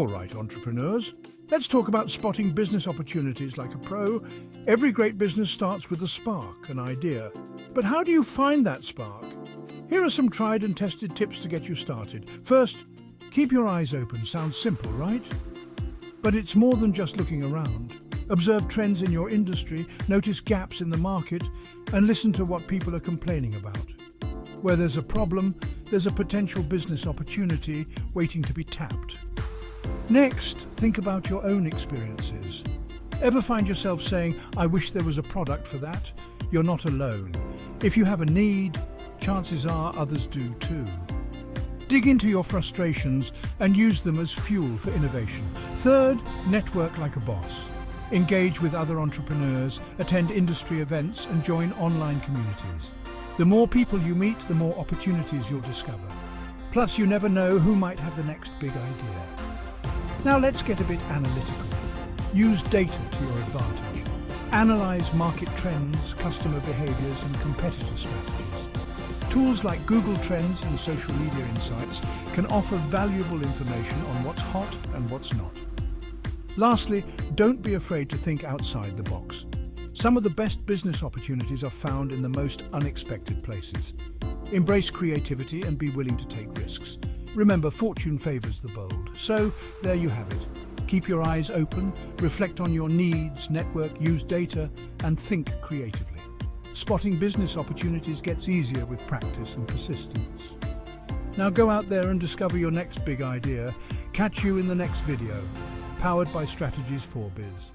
All right, entrepreneurs, let's talk about spotting business opportunities like a pro. Every great business starts with a spark, an idea. But how do you find that spark? Here are some tried and tested tips to get you started. First, keep your eyes open. Sounds simple, right? But it's more than just looking around. Observe trends in your industry, notice gaps in the market, and listen to what people are complaining about. Where there's a problem, there's a potential business opportunity waiting to be tapped. Next, think about your own experiences. Ever find yourself saying, "I wish there was a product for that"? You're not alone. If you have a need, chances are others do too. Dig into your frustrations and use them as fuel for innovation. Third, network like a boss. Engage with other entrepreneurs, attend industry events, and join online communities. The more people you meet, the more opportunities you'll discover. Plus, you never know who might have the next big idea. Now let's get a bit analytical. Use data to your advantage. Analyze market trends, customer behaviors, and competitor strategies. Tools like Google Trends and social media insights can offer valuable information on what's hot and what's not. Lastly, don't be afraid to think outside the box. Some of the best business opportunities are found in the most unexpected places. Embrace creativity and be willing to take risks. Remember, fortune favors the bold. So, there you have it. Keep your eyes open, reflect on your needs, network, use data, and think creatively. Spotting business opportunities gets easier with practice and persistence. Now go out there and discover your next big idea. Catch you in the next video. Powered by Strategies for Biz.